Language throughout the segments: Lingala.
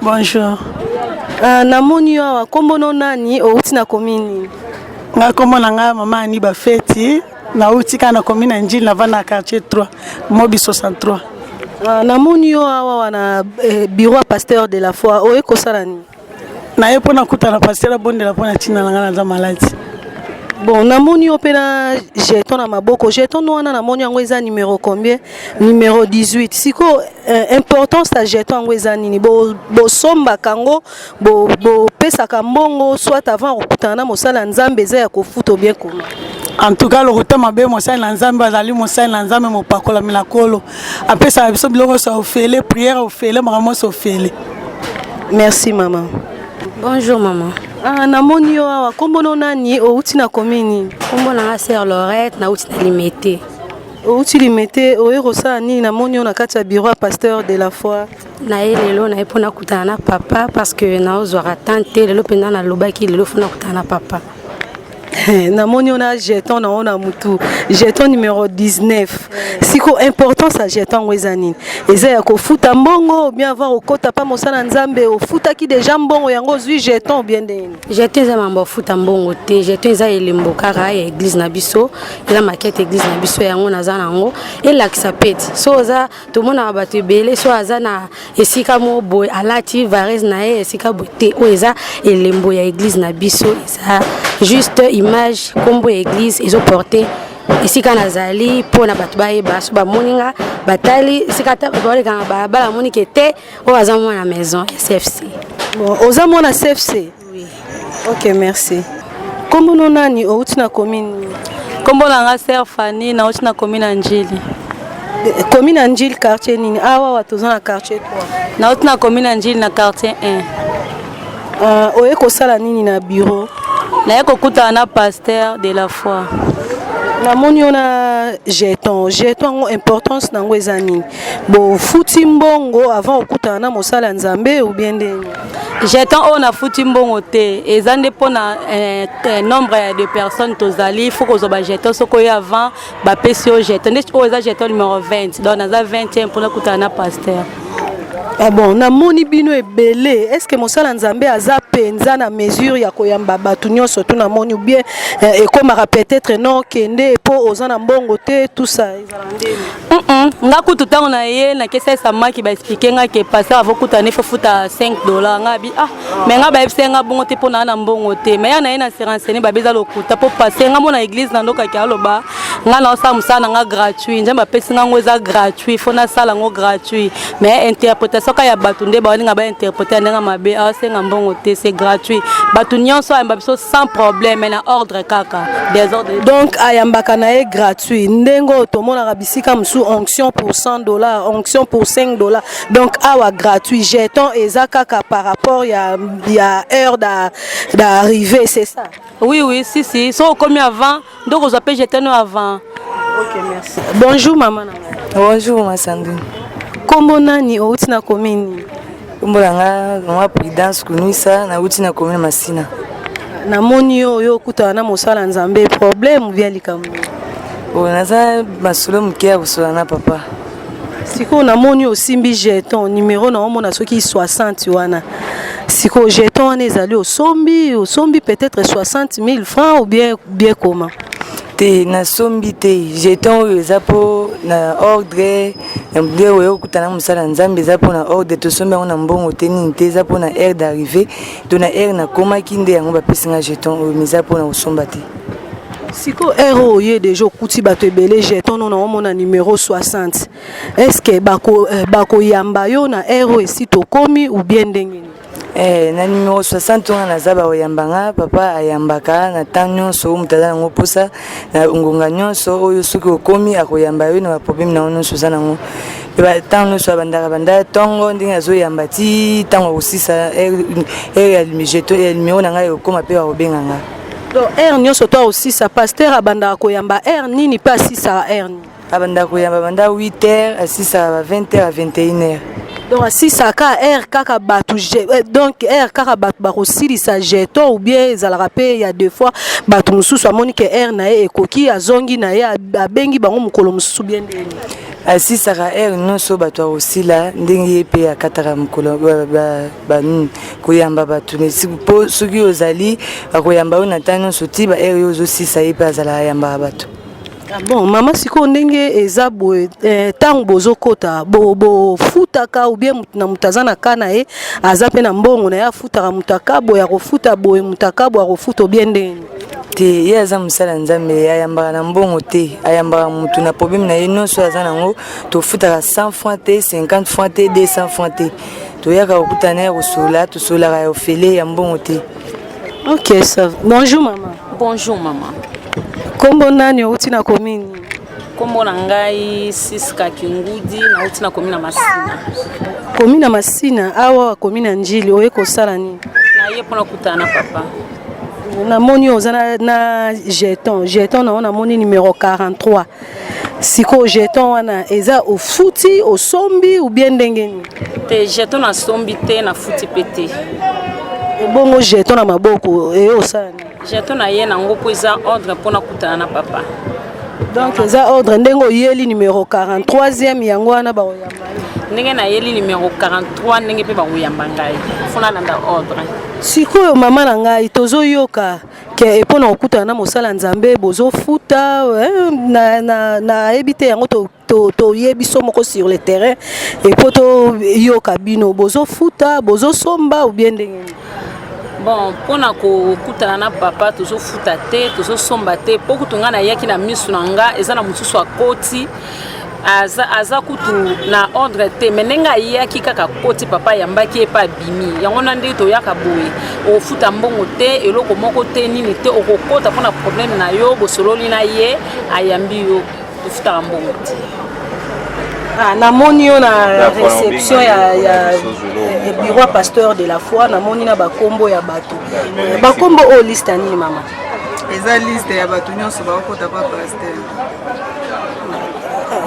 Bonjour. Namoni awa kombo nani outi na komini? Nga kombo na nga mama ani ba feti na outi kana komina njili na vana quartier 3 Mobi 63. Namoni awa wana bureau à pasteur de la foi oye kosala ni. Na yepo na kuta na pasteur bonde la pona tina nga na za maladi. Bon, namoni opena jeton na maboko. Jeton wana namoni yango eza numéro combien? Numéro 18. Siko importance ta jeton yango eza nini? Bo somba kango, bo pesa kambongo soit avant okutana na mosala nzambe eza ya kofuto bien comment. En tout cas, le retour m'a bien mosala na nzambe azali mosala na nzambe mo pakola milakolo. Apesa biso biloko so ofele prière ofele maramo so ofele. Merci maman. Bonjour maman. Namoni yo awa kombo nani outi na komini? Kombo na sœur Laurette na outi na limité. Outi limité oye kosala nini namoni yo na kati ya bureau à pasteur de la foi? Na elelo na epona kutana na papa parce que na ozwara tante lelo penda na lobaki lelo funa kutana na papa. Namoni on a jeton na ona mutu jeton numéro 19. Siko importance à jeton wezanine eza ya kofuta mbongo bien avoir okota pa mosala nzambe ofuta ki déjà mbongo yango zui jeton bien ndeni jeton za mambo futa mbongo te jeton za elembo kaka ya église na biso ela maquette église na biso yango naza nango ela kisapeti so za to mona bato ebele so aza na esika mo boy alati varese na esika bote o eza elembo ya église na biso eza juste image combo église ils ont porté ici quand nazali pour na batu ba so ba moninga batali sikata ba le quand ba la monique était au azamo na maison CFC. Bon ozamo na CFC. Oui. OK, merci. Kombo nani outi na commune? Kombo na nga sœur Fanny na outi na commune Njili. Commune Njili quartier nini? Awa watoza na quartier 3. Na outi na commune Njili na quartier 1. Oye kosala nini na bureau? Na yeko kuta na pasteur de la foi. Namoni ona jeton ngo importance nango ezani. Bo futi mbongo avant okuta na mosala nzambe ou bien ndeni. Jeton on a futi mbongo te ezande pona nombre de personnes tozali faut que ba jeton soko ya avant ba pesio jeton ndeti o eza jeton numéro 20 donc na za 20e pona kuta na pasteur. Ah bon, namoni bino ebele. Est-ce que mosala nzambe aza penza na mesure ya koyamba batu nyonso to namoni ou bien ekomaka peut-être non kende po ozana mbongo te tout ça ezalande. Nga kutu tango na ye na kesa samaki ba expliquer nga ke passer avant kuta ne faut futa $5 nga bi mais nga ba epse nga bongo te pona na mbongo te mais ya na ye na se renseigner ba beza lokuta po passer nga mona église na ndoka ki aloba nga na osa musana nga gratuit njamba pesi nga ngo eza gratuit faut na sala ngo gratuit mais interprétation ka ya batu nde ba nga ba interpréter nga mabe asenga mbongo te c'est gratuit batu nyonso amba biso sans problème mais na ordre kaka désordre donc ayambaka na ye gratuit ndengo tomona rabisika musu onction pour $100 onction pour $5 donc awa gratuit jeton eza kaka par rapport ya heure d'arrivée c'est ça? Oui si so comme avant donc on appelle jeton avant. OK, merci. Bonjour maman. Bonjour ma Sandrine. Kombo nani outi na komini? Kombo langa mwa Prudence Kunisa na outi na komini Masina. Namoni yo kuta na mosala nzambe problème via likambo. Naza masolo mkia kusola na papa. Siko namoni osimbi jeton numéro na omona soki 60 wana. Siko jeton wana ezali osombi peut-être 60 000 francs ou bien comment? Te na sombi te jeton eza po na ordre nde oyo kutana musala nzambe eza po na ordre to sombi na mbongo te ni te eza po na heure d'arrivée to na heure na koma kinde yango ba pesinga jeton oyo miza po na osomba te. Siko ero ye déjà kuti bato ebele jeton na omona numéro 60. Est-ce que bako yamba yo na ero esi to komi ou bien ndenge? na numéro 60 on a zaba oyambanga papa ayambaka na tanyo so mutala ngo posa na ngonga nyonso oyo suki okomi akoyamba yo na problème na ono so sana ngo ba tanyo so banda tongo ndinga zo yamba ti tango osisa ya jeto ya numéro na ngai okoma pe obenganga donc nyonso toi aussi sa pasteur abanda koyamba nini pas si ça ni abanda koyamba banda 8h à 6h à 20h à 21h. Donc si ça ka kaka batu donc kaka batu ba aussi sa jeton ou bien za la rappel il y a deux fois batu mususu amoni ke na ekoki azongi na ya abengi bango mukolo mususu bien ndeni asi saka non so batu aussi la ndenge pe akataka mukolo ba koyamba batu ne sipo soki ozali akoyamba ona tano so tiba yo zo si sa yepa azala yamba batu. Bon mama siko ndenge eza boye tango bozokota bo futaka ou bien na mutazana kana aza pe na mbongo na ya futaka mutaka boya kofuta boye mutaka boya kofuta bien ndeni te ye aza musala nzambe ayambaka na mbongo te ayambaka mutu na problème na ye nyonso aza nango tofutaka 100 francs te 50 francs te 200 francs te toyaka kokutana ya kosola tosolaka ya ofele ya mbongo te. Ok ça. Bonjour maman. Bonjour maman. Kombo nani outi na komini? Kombo na ngai Siska Kingudi na outi na komina Masina. Komina Masina awa komina Njili oye kosala nini? Na ye pona kutana papa. Na moni ozana na jeton na moni numéro 43. Siko jeton wana eza au futi au sombi ou bien ndengeni? Te jeton na sombi te na futi pete. Bongo jeton na maboko e osani. Jeton na ye na ngoko eza ordre pona kutana na papa. Donc eza ordre ndengo yeli numéro 43e yango wana ba oyamba. Ndenge na yeli numéro 43 ndenge pe ba oyamba ngai. Funa nanda ordre. Sikoyo mama na ngai tozo yoka ke epona okutana na mosala nzambe bozo futa na ebite yango to yebiso moko sur le terrain et poto yoka bino bozo futa bozo somba ou bien ndenge. Bon, pona ko kutana na papa tozo futa te tozo somba te poko tunga na yaki na misu na nga eza na mususu akoti aza kutu na ordre te menenga yaki kaka koti papa yambaki epa bimi yango na ndenge to yaka boye ofuta mbongo te eloko moko te nini te okokota pona problème na yo bosololi na ye ayambi yo ofuta mbongo te. Na moni na réception ya bureau pasteur de la foi na moni na bakombo ya bato bakombo o liste nini mama eza liste ya bato nyonso bakota pa pasteur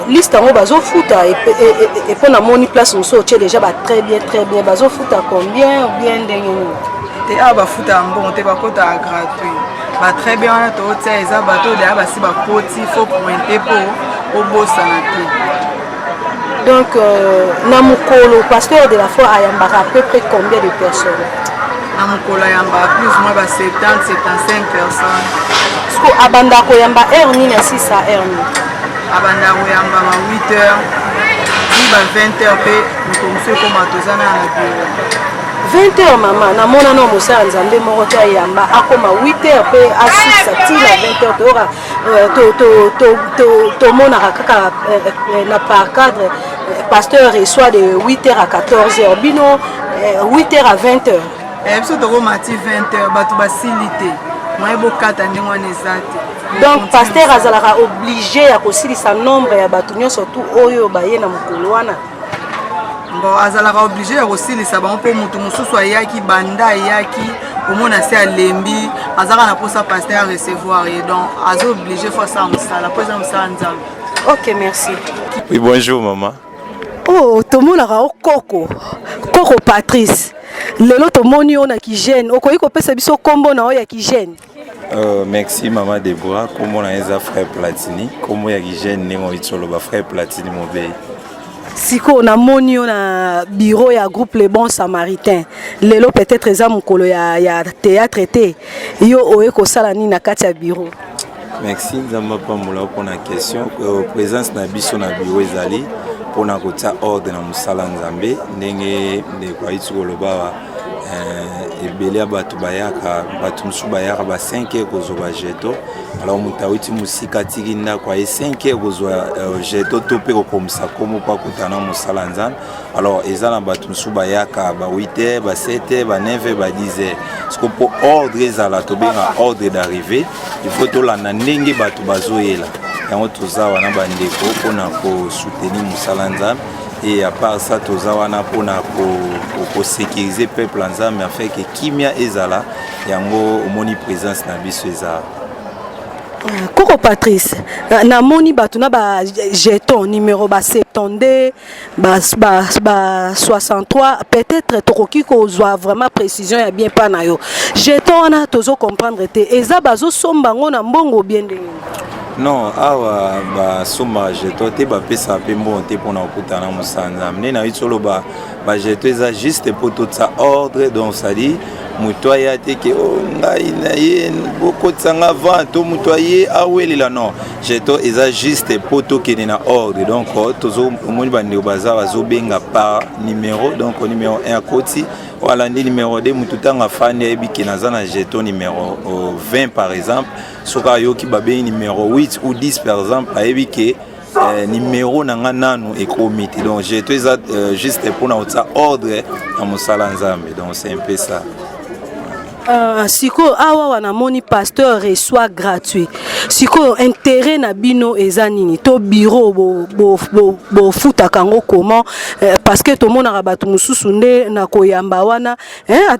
liste ngo bazofuta et pour na moni place moso tie déjà ba très bien bazofuta combien ou bien ndenge nini te a bafuta mbongo te bakota gratuit ba très bien wana to tia eza bato de basi bakoti faut pointer po obosana te. Donc, Namukolo, pasteur de la foi, ayambaka à peu près combien de personnes? Namukolo ayamba plus ou moins 70-75 personnes. Est-ce que Abandako yamba ni na 6 à Erni? Abandako yamba 8 heures, 20 heures, nous sommes comme à Tozana à la 20 heures, maman, na mona no mosa nzambe morota yamba akoma 8 heures pe a 6 à 20 heures to mona kaka na par cadre pasteur reçoit de 8 heures à 14 heures bino 8 heures à 20 heures et puis to mati 20 heures batu basilité moi bokata ndingo nezate. Donc pasteur azalaka obligé à kosilisa nombre ya batu nyonso surtout oyo baye na mukolo wana. Bon, azalaka obligé ya kosilisa bango mpo mutu mosusu ayaki banda ayaki omona se alembi azalaka na posa pasteur à recevoir et donc azo obligé fois ça mosala po eza mosala nzambe. Ok, merci. Oui, bonjour maman. Oh, tomonaka Koko Patrice. Lelo tomoni ona ki jeune okoyi kopesa biso kombo na oya ki jeune. Merci maman Deborah, kombo na eza frère Platini, kombo ya ki jeune nengo itsolo ba frère Platini mobei. Siko na moni na bureau ya groupe Les Bons Samaritains. Lelo peut-être eza mukolo ya théâtre te. Yo oye ko sala ni na kati ya bureau. Merci nzamba pa mola pour na question présence na biso na bureau ezali pour na kotia ordre na musala nzambe ndenge de kwa itiko loba ebele bato bayaka bato mosusu bayaka ba 5 heures kozwa ba jeton alors moto awuti mosika atiki ndako aye 5 heures kozwa jeton to mpe kokomisa komo mpo akutana mosala nzambe alors eza na bato mosusu bayaka ba 8 heures ba 7 heures ba 9 heures ba 10 heures siko mpo ordre ezala tobenga ordre d'arrivée il faut tolanda ndenge bato bazoyela yango toza wana bandeko mpona kosoutenir mosala nzambe. Et à part ça, toza wana pona ko sécuriser peuple nzambe afin que kimia ezala yango omoni présence na biso ezala. Koko Patrice, na moni batuna ba jeton numéro ba 72 ba 63 peut-être tokoki ko zwa vraiment précision ya bien pa na yo. Jeton wana tozo comprendre te eza bazo somba ngo na mbongo bien ndenge. Non, awa ba soma jeton te ba pesa pe mbonte pona okutana musanda. Mnena itolo ba jeton eza juste pour tout ça ordre donc ça dit mutoya te ke o ngai na ye bokotsanga vanto mutoye awelela non jeton eza juste pour tout ke na ordre donc tozo omoni bande baza bazo benga par numéro donc numéro 1 koti wala ndi numéro 2 mututanga fani ebiki nazana jeton numéro 20 par exemple soka yoki babe numéro 8 ou 10 par exemple ebiki numéro nanga nanu ekomiti donc jeton eza juste pour na otsa ordre na mosala nzambe donc c'est un peu ça. Siko awa wana moni pasteur reçoit gratuit. Siko intérêt na bino ezanini to bureau bo futa kango comment parce que to mona rabatu mususu nde na koyamba wana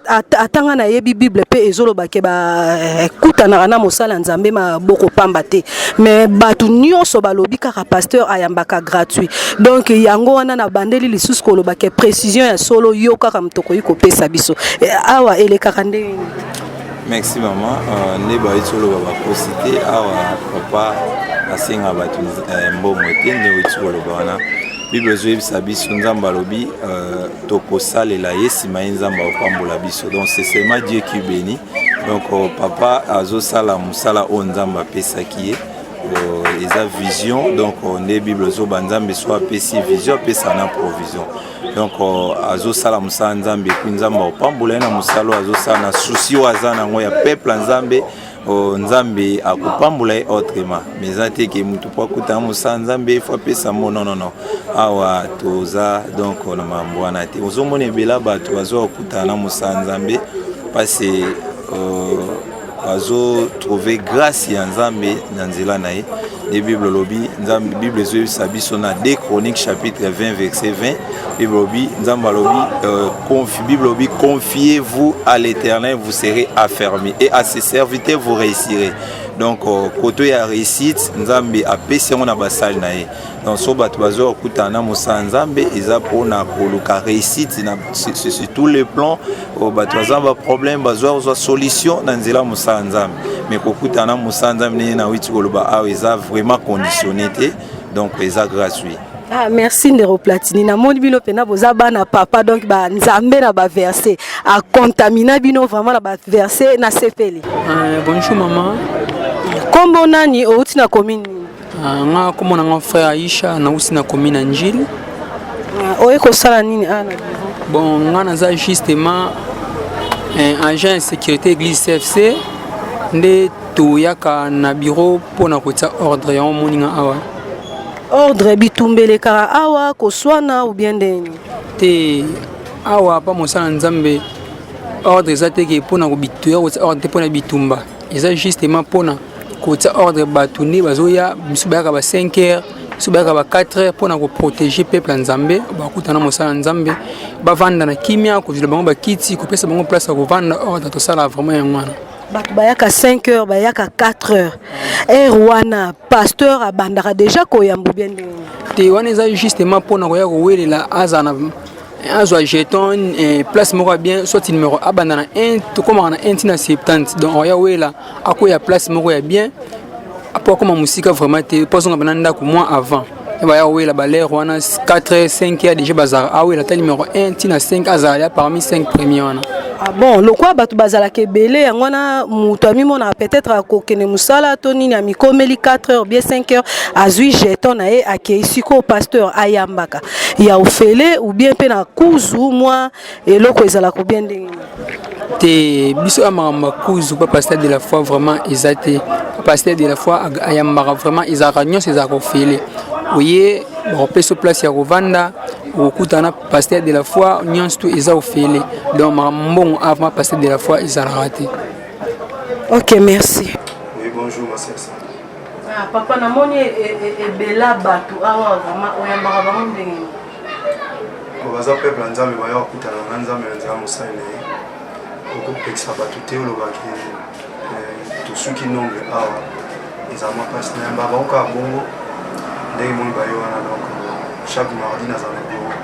atanga na yebi bible pe ezolo bake ba kutana na mosala nzambe ma boko pamba te mais batu nyonso balobi kaka pasteur ayambaka gratuit donc yango wana na bandeli lisusu ko lobake précision ya solo yo kaka mtoko yiko pesa biso awa ele kaka nde. Merci maman. Ne ba itolo ba posité awa papa asenga batu mbongo te ne itolo bana. Bible zo biso nzamba lobi to kosalela yesi mainzamba opambola biso. Donc c'est seulement Dieu qui bénit. Donc papa azo sala musala o nzamba pesa ki eza vision donc ne Bible zo banzambe soit pesi vision pesa na provision. Donc azo sala musala nzambe kunzamba opambola na musalo azo sala na souci wazana ngo ya peuple nzambe nzambe akupambola autrement mais ate ke mutu kwa kuta musala nzambe faut pesa mo non awa toza donc na mambo wana te ozomone bela bato azo kuta na musala nzambe parce azo trouver grâce ya nzambe na nzela na ye de Bible lobi nzambe Bible zo sabiso na 2 Chroniques chapitre 20 verset 20 Bible lobi nzamba lobi Bible lobi confiez-vous à l'Éternel vous serez affermis et à ses serviteurs vous réussirez. Donc côté ya réussite nzambe apesi on na basali na ye donc so bato bazo kutana musa nzambe eza pona koluka réussite sur tous les plans bato bazamba problème bazo solution na nzela musa nzambe mais kokutana musa nzambe na witi koloba a eza vraiment conditionné donc eza gratuit. Ah merci Ndero Platini na moni bino pena boza bana papa donc ba nzambe na ba verset a contaminer bino vraiment na ba verset na sepeli. Bonjour maman. Kombo nani outi na commune? Nga kombo na nga frère Aisha na usi na commune Njili. Oye ko sala nini ana? Bon nga naza justement agent de sécurité église CFC nde to yaka na bureau pona kota ordre ya moninga awa. Ordre bitumbele kara awa ko swana ou bien ndeni? Te awa pa mosala nzambe ordre zateke pona ko bituya ko ordre pona bitumba. Eza justement pona kota ordre batuni bazoya misubaka ba 5 heures subaka ba 4 heures pona ko protéger peuple nzambe bakutana mosala nzambe bavanda na kimia ko vile bango bakiti ko pesa bango place ko vanda ordre to sala vraiment yangwana bato bayaka 5 heures bayaka 4 heures wana pasteur abandaka déjà koyambu bien te wana eza justement pona koya ko welela azana azwa jeton place moko bien soit numéro abandana 1 to koma na 1 na 70 donc oya wela akoya place moko ya bien apo koma musika vraiment te poso ngabana ndako mois avant ya wela baler wana 4 5 ya déjà bazar awela ta numéro 1 tina 5 azala parmi 5 premiers wana Ah bon, le quoi batu bazala ke belé ngona mutu amimona peut-être akokene musala to nini amikomeli 4 heures bien 5 heures azui jeton na ye ake isiko pasteur ayambaka ya ofele ou bien pe na kuzu moi eloko ezala ko bien ndenge te biso amama kuzu pas pasteur de la foi vraiment exacté pasteur de la foi ayambaka vraiment ezaka nyonso ezaka ofele oye bon sur place ya kovanda okutana pasteur de la foi nyonso to eza ofele donc mbongo avant pasteur de la foi ezala raté. OK, merci. Oui, bonjour ma sœur. Ah papa na moni e bela batu awa vraiment oyambaka bango ndenge ko baza peuple nzambe ba yo kutana na nzambe nzambe musale ko pekisa batu te olobaki to suki nombre awa ezama pasteur na ba ka bongo ndenge moni ba yo wana donc chaque mardi na zana bureau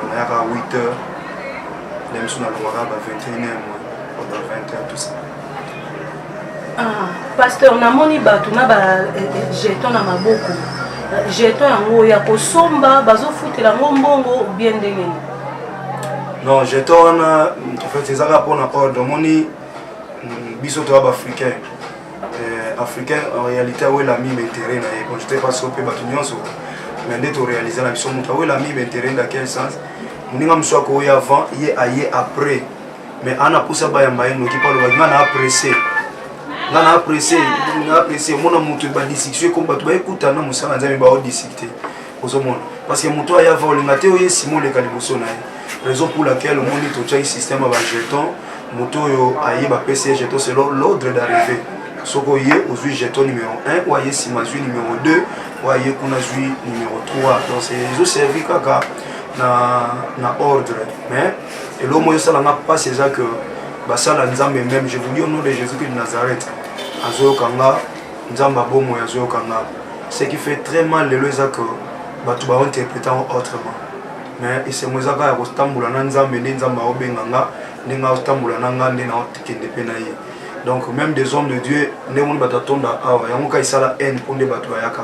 on a à 8h même sur la loi à 21h pendant 20h tout ça. Ah pasteur na moni batu na ba jeton na maboko jeton yango ya kosomba bazofutela mbongo bien ndenge non jeton en fait c'est ça pour na ordre moni biso to ba africain africain en réalité où la mime intérêt na bon je sais pas si on peut batu nyonso mais dès to réaliser la mission muta où la mime intérêt dans quel sens muninga mso ko ya avant y aye après mais ana poussa ba ya mbaino qui parle ba na apprécier na apprécier mona mutu ba discussion comme ba to ba écouter na musala nzami ba discuter ozomona parce que mutu aya va olinga te oye simo le kaliboso na raison pour laquelle on moni to chai système ba jeton mutu yo aye ba PC jeton c'est l'ordre d'arrivée soko ye ozui jeton numéro 1 ou aye simazui numéro 2 ou aye kuna zui numéro 3 donc c'est zo servi kaka na ordre mais et l'homme yo sala na pas c'est ça que basala nzambe même je vous dis au nom de Jésus-Christ de Nazareth azoyo kanga nzamba bomo azoyo kanga ce qui fait très mal le loza que batu ba interprétant autrement mais et c'est moi ça ka kostambula na nzambe ndi nzamba obenganga ndinga ostambula nanga ndi na otikende pe na ye donc même des hommes de Dieu ne mon batatonda awa yango ka isala haine pour des batu bayaka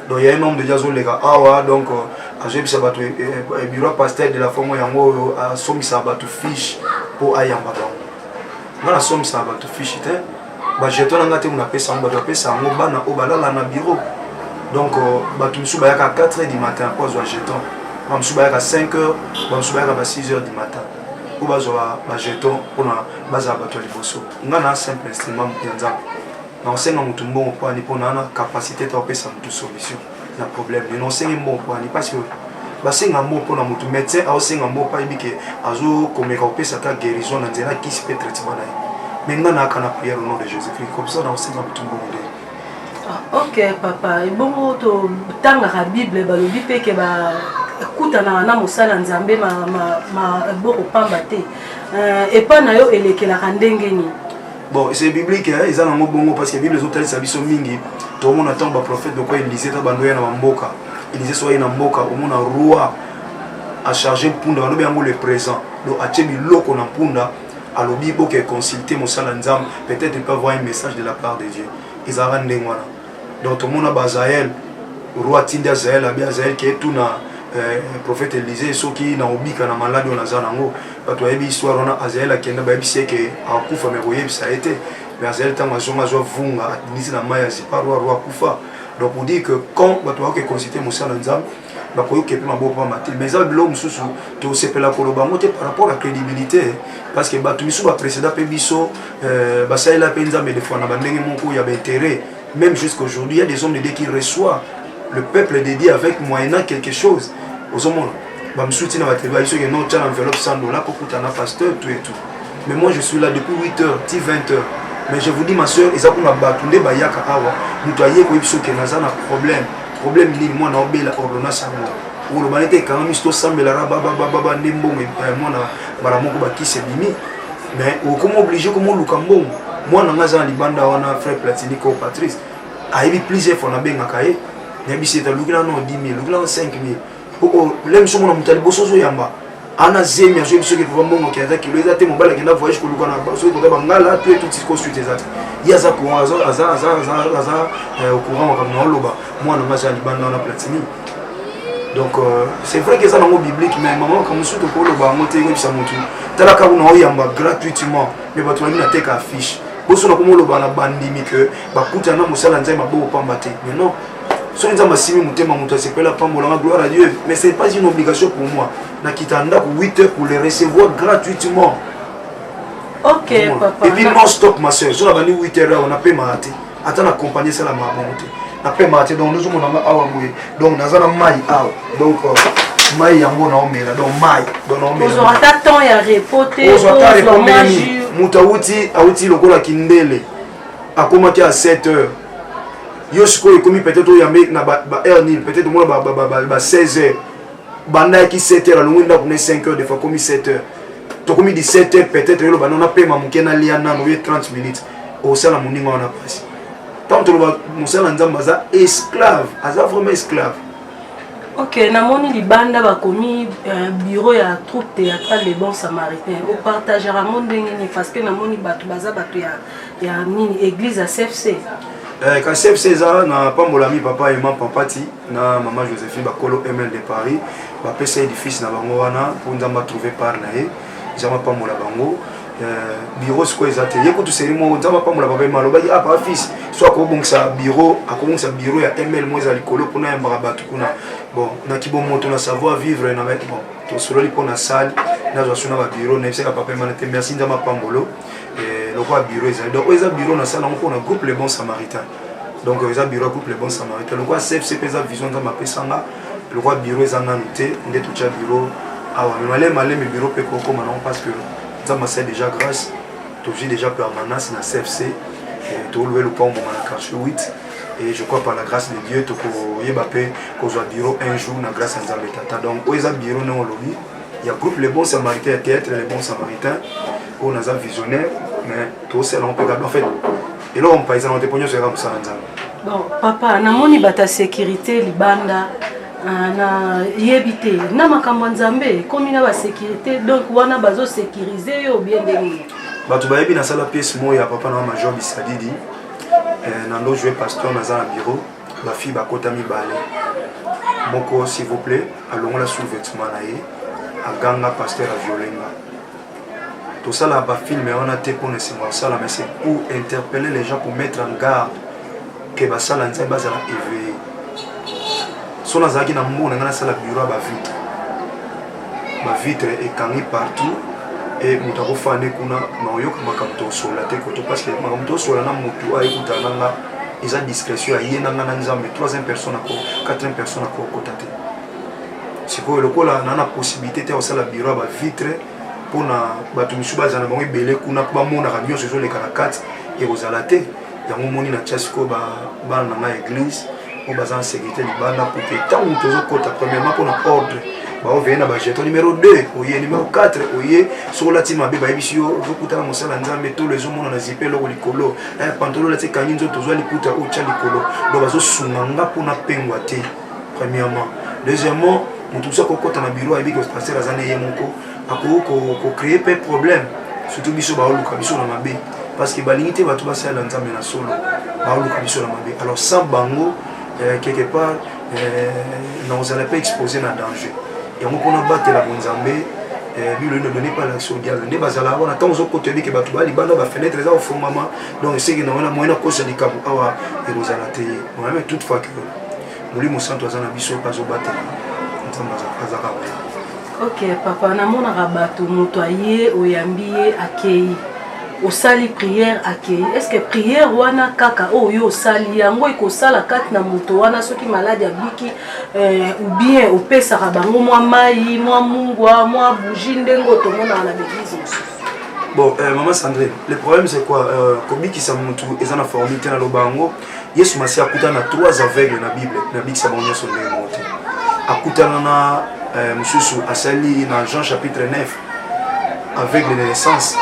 donc il y a un nombre de jazo lega awa donc azoyo bisa batu e bureau pasteur de la forme yango a somisa batu fiche pour ayamba ngana somme ça va te ficher ba jeton nga te muna pesa ngo ba pesa ngo bana o balala na bureau donc ba tu msuba yaka 4h du matin pour zo jeton ba msuba yaka 5h ba msuba yaka 6h du matin ou ba zo ba jeton pona baza ba to liboso ngana simple instrument yanza na osenga mutu mbongo kwa ni pona na capacité ta pesa mutu solution na problème mais non senga mbongo kwa ni parce que basenga mbo pona mutu médecin a osenga mbo pa ibike azo komeka opesa ta guérison na nzela qui se peut traitement na mais ngana kana prière au nom de Jésus-Christ comme ça na osenga mutu mbo nde. OK papa ibongo to tanga ka Bible balobi pe ke ba kutana na mosala nzambe ma boko pamba te et pas na yo elekela ndenge ni. Bon, c'est biblique, hein, ils ont un bon parce que la Bible est tellement sabiso mingi. Tout le monde attend le prophète de quoi il disait ta bandoya na mboka. Il disait soit na mboka au monde roi a chargé punda on bien le présent. Donc a temi loko na punda a lobi bo que consulter mon salanzam peut-être il peut avoir un message de la part de Dieu. Ils ont rendu ngwana. Donc tout le monde a Bazaël roi Tinda Zaël a bien Zaël qui est tout na prophète Élisée ceux qui na obika na malade on a zanango bato yebi histoire on a Azaël akenda ba yebisi ke akufa me koyebi ça a été mais Azaël tanga zonga zo vunga administre na maya ziparwa roi kufa donc on dit que quand bato va que consulter Moussa Nzam ba koyo ke pema bo pa matil mais ça l'homme susu to sepela koloba moté par rapport à la crédibilité parce que bato misu ba précédent pe biso ba ça il a penza mais des fois na bandenge moko ya ba intérêt même jusqu'aujourd'hui il y a des hommes de Dieu qui reçoivent le peuple dédié avec moyennant quelque chose aux hommes bah me soutient à la ils sont non tiens enveloppe $100 pour coûter un pasteur tout et tout mais moi je suis là depuis 8h 20h mais je vous dis ma soeur ils ont pour batunde ba yaka awa mutoyer ko biso ke naza na problème ni moi na obela ordonnance ngo ou le banete quand même sto sambela baba ndembo moi na bala moko ba kise bimi mais au comment obligé comment lukambo moi na ngaza libanda wana frère Platini ko Patrice aibi plusieurs fois na benga kaye nabisi ta lukila no 10 000 lukila 5 000 pour l'aime sur mon mutali bosozo yamba ana zemi azo biso ke pour mbongo ki azaki lo ezate mobala kenda voyage ko lukana so ko bangala tout et tout ce qu'on suite ezate yaza ko aza au courant comme na loba moi na maza libanda na Platini Donc c'est vrai que ça dans le biblique, mais maman comme ça tout le bas monter comme ça monte. Tala ka on oyamba gratuitement, mais ba toi na teka affiche. Boso na komo lo bana bandimi que ba kuta na musala nzai mabo pambate. Mais non. So nzamba simi mutema mutu asepela pambola gloire à Dieu, mais c'est pas une obligation pour moi. Na kitanda pour 8 heures pour les recevoir gratuitement. OK papa. Et puis non stop ma soeur, so na bani 8 heures on a payé maté. Attends accompagner ça la maman. Après maté donc nous sommes na awa moué. Donc nazana mai awa. Donc mai yango na omela donc mai donc na omela. Vous aurez temps ya repoter. Vous aurez temps repoter. Mutauti auti lokola kindele. Akomaki à 7 heures. Yosko est commis peut-être au Yamé na ba Ernil peut-être moi ba 16 heures. Banda qui 7 heures, l'on a 5 heures, des fois commis 7 heures. Tu as commis 17 heures, peut-être on a payé ma mouken à liana, 30 minutes. Au sein de la mouni, on a passé. Tant que mon seul ensemble, esclave, vraiment esclave. OK, namoni libanda ba commis bureau ya troupe théâtrale les bons samaritains. On partagera mon ndenge parce que namoni batu baza batu ya nini église à CFC. Quand CFC ça na pas mon ami papa et maman papati na maman Joséphine bakolo ML de Paris, ba pesa édifice na bango wana pour nzamba trouver par na ye. Nzamba pas mola bango. Bureau ce quoi exact. Yeko tu seri mo nzamba pas mola baba maloba ah pas fils. Soit ko bongsa bureau, akomongsa bureau ya ML mo za likolo pona ya mbabatu kuna. Bon, na kibo moto na savoir vivre na mettre bon. To solo li pona salle, na zo suna ba bureau, na seka papa manete merci nzamba pambolo. Le roi bureau donc ils ont bureau dans ça on a groupe les bons samaritains donc ils ont bureau groupe les bons samaritains le roi CFC pesa vision dans ma pesanga le roi bureau ils ont noté on est tout bureau ah ouais mais mes bureau peut comment non parce que ça m'a c'est déjà grâce toujours déjà permanence na CFC et tout le pont mon quartier 8 et je crois par la grâce de Dieu tout pour yebapé qu'on soit bureau un jour na grâce à Nzambe tata donc ils ont bureau non lobby il y a groupe les bons samaritains théâtre les bons samaritains on a un visionnaire mais tout ça on peut garder en fait et là on paye ça on te pognon sur comme ça bon papa namoni bata sécurité libanda na yebité na makambo nzambe komi na ba sécurité donc wana bazo sécuriser ou bien ndenge batu bayebi na sala pièce moya papa na major bisadidi na ndo jouer pasteur na za bureau la fille ba kota mi balé moko s'il vous plaît allons la sous-vêtement na ye aganga pasteur a violenga. Tout ça là, film, on a été pour mais c'est pour interpeller les gens, pour mettre en garde que ça là, c'est éveillé. Si on a zaki na monde, on a ça la bureau ma vitre est cangée partout et muta ko fane kuna na yo kama kamto sola te ko to parce que ma kamto sola na mutu a écouter nanga ils ont discrétion à yena nanga nzambe troisième personne ko quatrième personne ko kotate. C'est quoi le cola na possibilité te ça la bureau ba vitre pour na batu misuba za na bango belé kuna ba mona radio sur les 44 et aux alaté ya moni na chasiko ba na église pour bazan sécurité libanda pour que tant on tozo kota premièrement pour na ordre ba on vient na ba jeton numéro 2 oye numéro 4 oye sur la team ba bisio okuta na mosala nzambe tous les hommes na zipé lo likolo na pantalon la te kanyizo tozo likuta o cha likolo do bazo sunganga pour na pengwa te premièrement deuxièmement mutu ça kokota na bureau abi ko passer azane ye moko ako créer peu problème surtout biso ba oluka biso na mabe parce que balingité ba tuba sala nzambe na solo ba oluka biso na mabe alors sans bango quelque part nous allons pas exposer na danger et on peut battre la bonzambe lui ne donner pas l'action diable ne bazala on attend aux côtés que ba tuba libanda ba fenêtre za au fond maman donc c'est que na moyen kosa dikabu awa et vous allez te mais toutefois que muri musanto azana biso pas au battre nzamba za OK papa namona rabato moto aye oyambiye akei osali prière akei est-ce que prière wana kaka oyo osali yango ekosala kati na moto wana soki malade abiki ou bien opesa bango mwa mai mwa mungwa mwa bougie ndengo tomona na l'église. Bon maman Sandrine le problème c'est quoi kobiki sa moto ezana formité na lobango Yesu masi akutana na 3 aveugles na Bible na biki sa bonyo sonde monte akutana na Monsieur Asali dans Jean chapitre 9 avec les naissances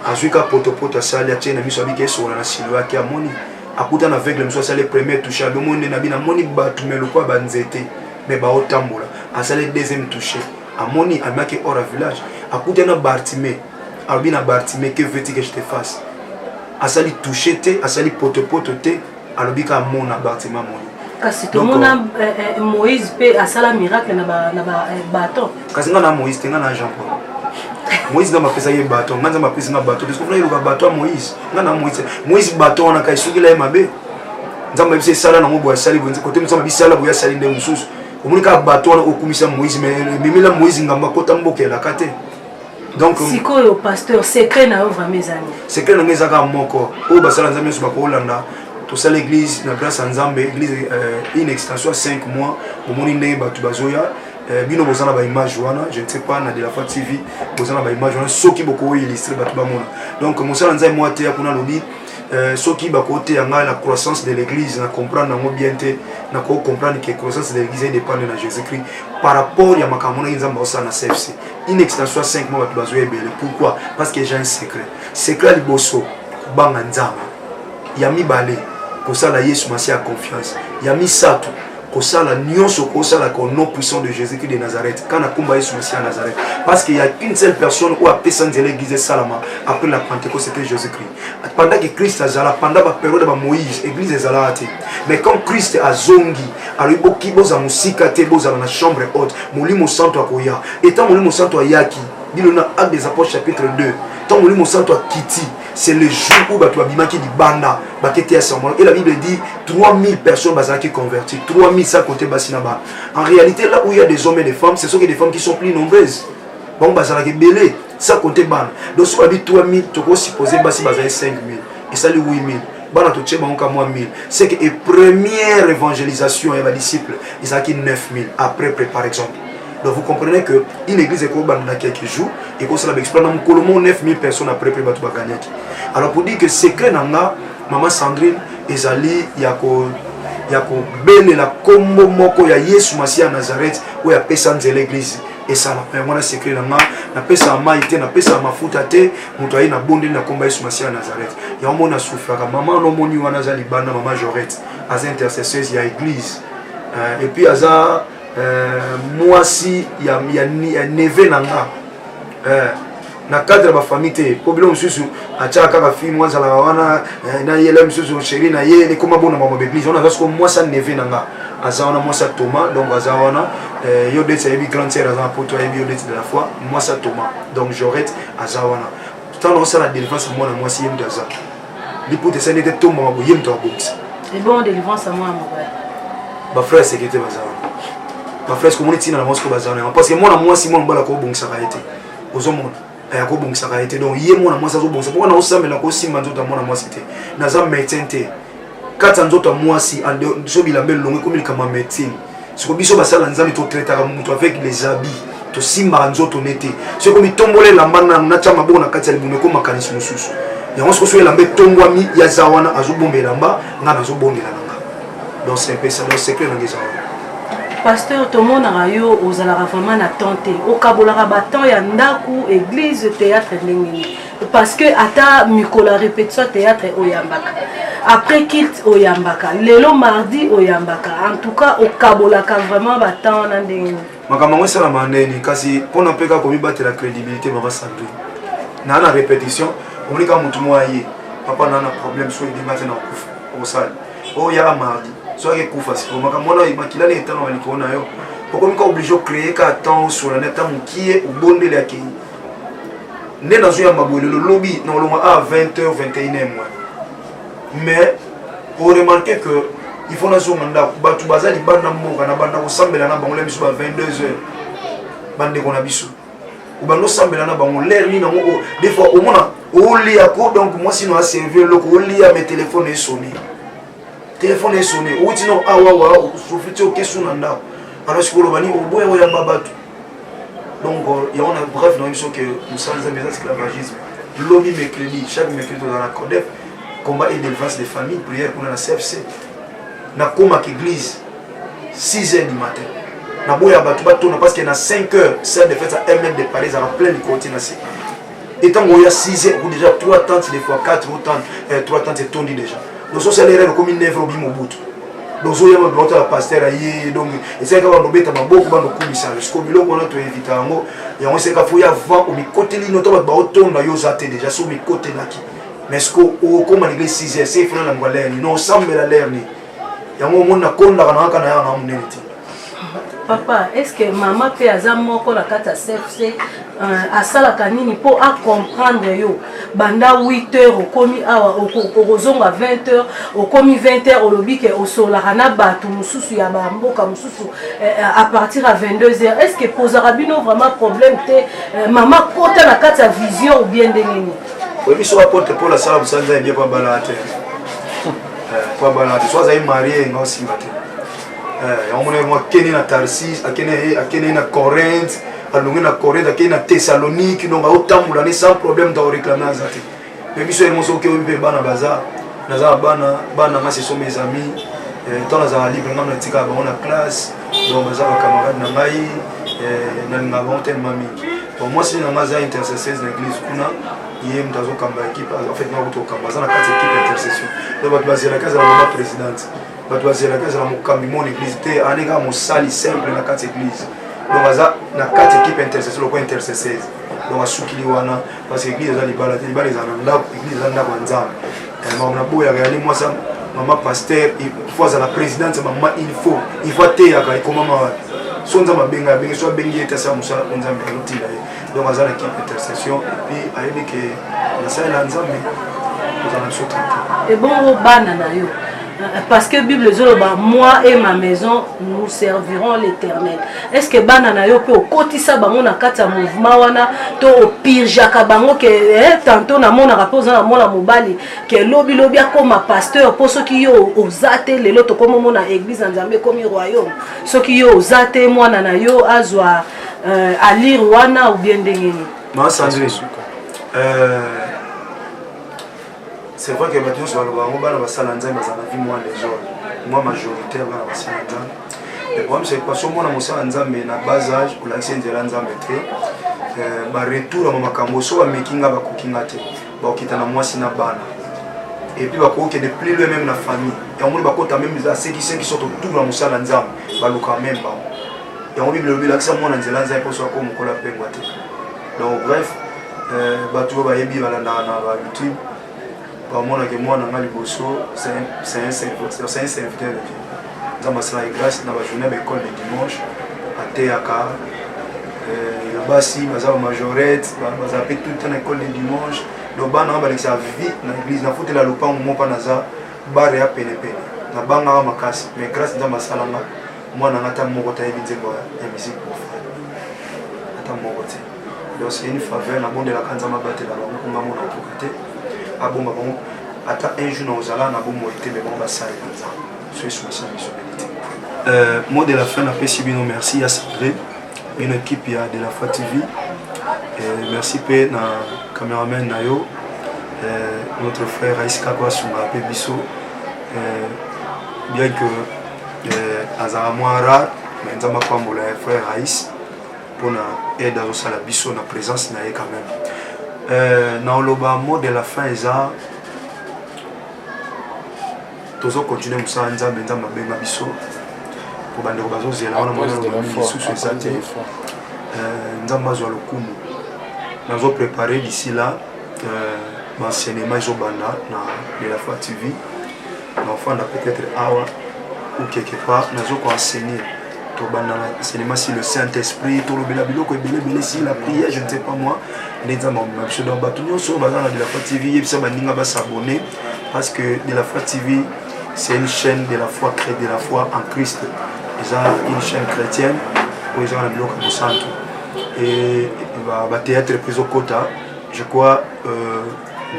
azuka potopoto asali atena miso abike sur la silwa ki amoni akutana avec le monsieur asali premier touché abemonde na bina moni batumelo kwa banzete mais ba otambola asali deuxième touché amoni amaki ora village akutana Bartimée albina Bartimée que veux-tu que je te fasse asali touché te asali potopoto te alobika mona Bartimée moni kasi tomona Moïse pe asala miracle na bateau kasi nga na Moïse tenga na Jean Paul Moïse na mapesa ye bateau nga na mapesa na bateau parce que il y a bateau Moïse nga na Moïse bateau na kai suki la mabe nzamba bise sala na mobo asali bonze côté nzamba bisala boya sali nde mususu omunika bateau na okumisa Moïse mais mimila Moïse ngamba kota mbokela kate donc sikoyo pasteur secret na œuvre mes amis secret na ngezaka moko o basala nzambe so bakolanda tout ça l'église na grâce à Nzambe église une extension 5 mois au moni ndenge batu bazoya bino bozana ba image wana je ne sais pas na de la fois TV bozana ba image wana soki boko illustrer batu ba mona donc mosala nzambe moi te kuna lobi soki bakote yanga la croissance de l'église na comprendre ngo bien te na ko comprendre que croissance de l'église dépend de Jésus-Christ par rapport ya makambo na nzambe osana na CFC une extension 5 mois batu bazoya belé pourquoi parce que j'ai un secret liboso banga nzambe ya mibale kosala Yesu Masiya confiance ya misato kosala nyonso kosala ko nom puissant de Jésus-Christ de Nazareth quand a combat Yesu Masiya à Nazareth parce qu'il y a qu'une seule personne où a personne de l'église Salama après la Pentecôte c'était Jésus-Christ pendant que Christ azala pendant la période de Moïse église ezala ate mais quand Christ azongi alors ki boza musika te boza na chambre haute molimo santo akoya étant molimo santo ayaki bilona acte des apôtres chapitre 2 tant molimo santo akiti c'est le jour où Batou Abimaki dit Banda, Bakete à Samuel. Et la Bible dit 3000 personnes qui converties, 3000 ça côté Bassinaba. En réalité, là où il y a des hommes et des femmes, ce sont des femmes qui sont plus nombreuses. Bon, Bazaraki Belé, ça côté Ban. Donc, si on dit 3000, tu peux supposer Bassi Bazaré 5000. Et ça, les 8000. Bana to tcheba onka moi 1000. C'est que la première évangélisation et les disciples, ils ont 9000 après par exemple. Donc vous comprenez que une église est comme quelques jours et qu'on s'est expliqué dans Colombo 9000 personnes après Batu Baganyaki. Alors pour dire que secret nanga maman Sandrine ezali yako belle la combo moko ya Yesu Masiya Nazareth où ya pesa nze l'église et ça la moi secret nanga na pesa maite na pesa mafuta te muto ayi na bonde na komba Yesu Masiya Nazareth. Ya mona souffraka maman no moni wana zali bana maman Jorette as intercesseuse ya église et puis aza moi si ya neve nanga na cadre ba famille te problème susu acha kaka fille moi za la wana na yele msusu chérie na yele koma bona mama l'église on a parce que moi ça neve nanga azana moi ça Thomas donc azana yo de sa grande sœur azana pour toi yo de la foi moi ça Thomas donc Jorette azana tant on ça la délivrance moi na moi si yem daza lipo te sene te Thomas bo yem to box et bon délivrance à moi mon ba frère sécurité bazana ma frère comme on est dans la mosquée bazana parce que moi si moi mbala ko bongisa ka été ozomona ya ko bongisa ka été donc yé moi ça zo bongisa pourquoi na osambela ko simba nzoto moi na c'était na za médecin te kata nzoto moi si ande so bilambel longue comme il kama médecine ce ko biso basala nzambe to traiter ka mutu avec les habits to simba nzoto nete ce ko mi tomboler la mbana na chama bona kati ya libume ko makanisi mususu ya on se so lambe tombwami ya zawana azobombela mba nga na zo bongela nanga donc c'est un peu ça le secret na ngeza pasteur tout le monde a eu aux alara vraiment na tenté au kabolara batant ya ndaku église théâtre ndengeni parce que ata mikola répétition théâtre oyambaka après quitte oyambaka lelo mardi oyambaka en tout cas au kabolaka vraiment batant na ndengeni makambo sala maneni kasi pona peka ko mibate la crédibilité mama Sandrine na na répétition on lika mutu moye papa na problème so il matin na kufa au salle o ya mardi soit que kufa si on makamona makila le temps on likona yo pourquoi on obligé créer ka temps sur la net temps qui est au bonde la ki né dans un maboué le lobby normalement à 20h 21h mois mais pour remarquer que il faut dans son mandat batu bazali banda mboka na banda ko sambela na bango le biso ba 22h bande ko na biso ou bando sambela na bango l'air ni na ngo des fois au mona au lia ko donc moi sinon à servir le ko lia mes téléphones est sonné téléphone est sonné ou sinon ah wa profiter au question nanda alors ce que le bani au boy ya babatu donc il y a une bref dans émission que nous sommes en esclavagisme lobby mercredi chaque mercredi dans la CODEF combat et délivrance des familles prière pour la CFC na koma église 6h du matin na boya batu bato na parce que na 5h c'est de fait à 1 mètre de Paris à plein de côté na c'est étant il y a 6h ou déjà 3 tentes des fois 4 autant 3 tentes est tondi déjà donc ça c'est l'erreur comme une œuvre bimo bout donc il y a un la pasteur aïe donc et c'est quand on beta maboko bando kumisa le skobilo on a to éviter ngo et on sait qu'il y a vent au mi côté li noto ba automne na yo zate déjà sur mi côté là qui mais ce que au comme l'église 6h c'est frère la ngwaleni non semble la l'air ni yango mona konda kana kana ya na munene ti. Papa, est-ce que maman peut aza moko na kata CFC asala kanini po a comprendre yo banda 8h okomi awa okozonga 20h okomi 20h olobi ke osola na batu mususu ya bamboka mususu à partir à 22h est-ce que posera bino vraiment problème te maman kota na kata vision ou bien ndengeni oui biso porte pour la sala busanza et bien pas balate pas balate soit za marié nga osimate on moi kene na Tarsis akene na Corinthe alungi na Corinthe akene na Thessalonique donc autamula ni sans problème de réclamer azati mais biso elmo so ke obe bana baza naza bana nga ce sont mes amis tant naza libre nga na tika ba na classe donc baza ba camarade na ngai na nga ba tellement mingi pour moi si na maza intercesseuse na église kuna yé mtazo kamba équipe en fait nga kuto kamba za na kati équipe intercession donc ba bazela kaza la mama présidente bato bazela kaza la mokambi mon église te aneka mosali simple na kati église donc baza na kati équipe intercession loko intercesseuse donc asukili wana parce que église za libala te libala za na ndako église za ndako nzambe tellement na boya reali moi ça maman pasteur il faut za la présidente maman il faut te ya kai koma ma sonza mabenga benga so bengi eta sa musala nzambe lotila donc baza na équipe intercession puis ayebi ke na ça la nzambe nous allons sauter et bon bana na yo parce que Bible zoloba moi et ma maison nous servirons l'Éternel. Est-ce que banana yo pe okotisa bango na kati ya mouvement wana to opirjaka bango ke tantôt na mona rapport na mona mobali ke lobi akoma pasteur po soki yo ozate lelo to komo mona église nzambe komi royaume soki yo ozate mwana na yo azwa alire wana ou bien ndengeni. Ma Sandrine c'est vrai que maintenant sur le banc on va salanza mais ça la vie moi les autres moi majoritaire on va salanza le problème c'est que sur moi na salanza mais na bas âge pour l'accès de l'anzambe ba retour à makambo so makinga ba cookinga te ba okita na moi sina bana et puis ba ko que de plus le même la famille et on ba kota même za ceux qui sont autour na salanza ba luka même ba et on bible l'accès moi na salanza pour so ko mokola pengwa te donc bref ba tu ba yebi ba na YouTube. Pour moi, c'est un serviteur de Dieu. Dans ma salle de grâce, dans la journée de l'école de dimanche, à Théaka, là-bas, ma majorette, tout le temps l'école de dimanche. Donc, on a vie dans l'église, on a fait la loupa, on a fait barre à peine. On a fait ma casse, mais grâce à ma salle, moi, on a fait mon côté de musique pour faire. Donc, c'est une faveur, on a fait la canzama batte là, on a fait ah bon bah bon attends un jour nous allons na bon moité mais bon bah ça c'est sur ça mot de la fin n'a pas si bien merci à Sandrine une équipe il y a de la Foi TV et merci pe na caméraman nayo notre frère Aïska quoi sur la Pébiso bien que azara moins rare mais nous avons pas mon frère Aïs pour na aide à la biso na présence naé quand même dans le mot de la fin, ça, tous on continue à faire ça, mais dans ma benga biso, pour bande de bazo zela, on a monté le biso sur ça. Nous avons besoin de kumu. Nous avons préparé d'ici là, l'enseignement Jobana de la Foi TV. L'enfant a peut-être awa ou quelque part, nous avons enseigné. L'enseignement sur le Saint-Esprit, tout le biloko et si la prière, je ne sais pas moi. Les gens sont dans Batunio, sur de la Foi TV, ils sont s'abonner parce que de la Foi TV, c'est une chaîne de la foi de la foi en Christ. Ils ont une chaîne chrétienne où ils ont un bloc au centre. Et le théâtre pris au quota, je crois,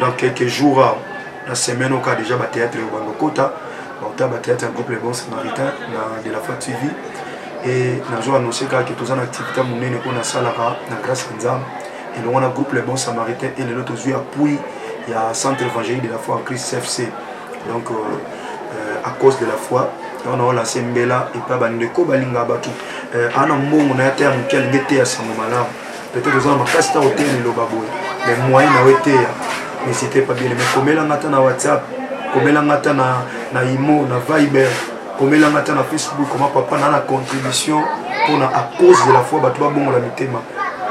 dans quelques jours, la semaine, on a déjà le théâtre au quota. On a le théâtre un groupe Les Bons Samaritains de la Foi TV. Et nous avons annoncé que nous avons une activité pour la salle grâce à Nzam. Et nous avons un groupe Les Bons Samaritains et les autres appui. Il y a un centre évangélique de la foi en Christ CFC. Donc, à cause de la foi, on a lancé Mbela et pas Bandeko Balinga Batu. En un moment, on a été à Moukel Gété à Samomala. Peut-être que nous avons un hôtel et le baboui. Mais moyen n'a été. Mais c'était pas bien. Mais comme elle a na WhatsApp, comme elle a na Imo, na Viber. Comme il a na Facebook, comment papa a une contribution pour à cause de la foi, battu bon la mitema.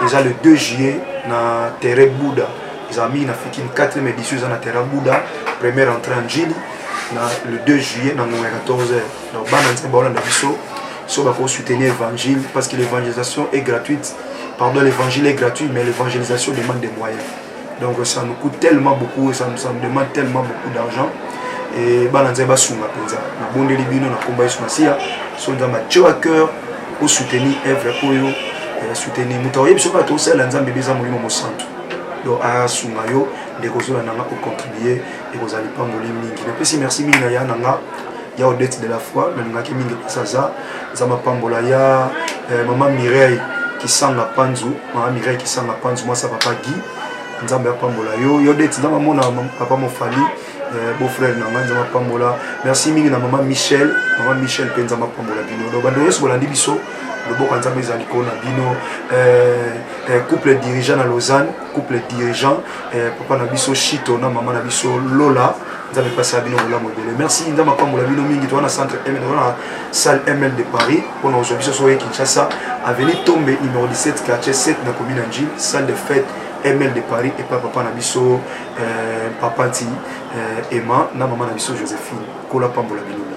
Ils ont le 2 juillet na terre Bouddha. Ils ont mis une 4e édition na terre Bouddha, première entrée en Gili. le 2 juillet dans 14h. Donc on va soutenir l'évangile parce que l'évangélisation est gratuite. Pardon, l'évangile est gratuit, mais l'évangélisation demande des moyens. Donc ça nous coûte tellement beaucoup, ça nous demande tellement beaucoup d'argent. Et balancer va soutenir na bonde libino na combat sumasia so dans ma à cœur pour soutenir œuvre pour yo soutenir mutaye biso ba to sala nzambe beza molimo mo santo. Donc a sunga yo de kozola nanga pour contribuer et kozali pamboli mingi. Mais merci mingi na ya nanga ya odette de la foi na nanga ki mingi saza za mapambola ya maman Mireille qui sang la panzu, maman Mireille qui sang la panzu, moi ça papa Guy nzambe ya pambola yo yo odette za mama papa Mofali beau-frère nanga nzambe pambola. Merci mingi na maman Michel penza mapambola bino. Donc bando yeso bolandi biso le beau nzambe ezali ko na bino couple dirigeant na Lausanne, couple dirigeant papa na biso Chito na maman na biso Lola nzambe passe à bino la modèle. Merci nzambe pambola bino mingi to na centre ML na salle ML de Paris pour nos biso so Kinshasa avenue Tombe numéro 17 quartier 7 na commune Anjil, salle de fête ML de Paris et papa na biso papa ti Emma na maman na biso Joséphine kola pambola bino.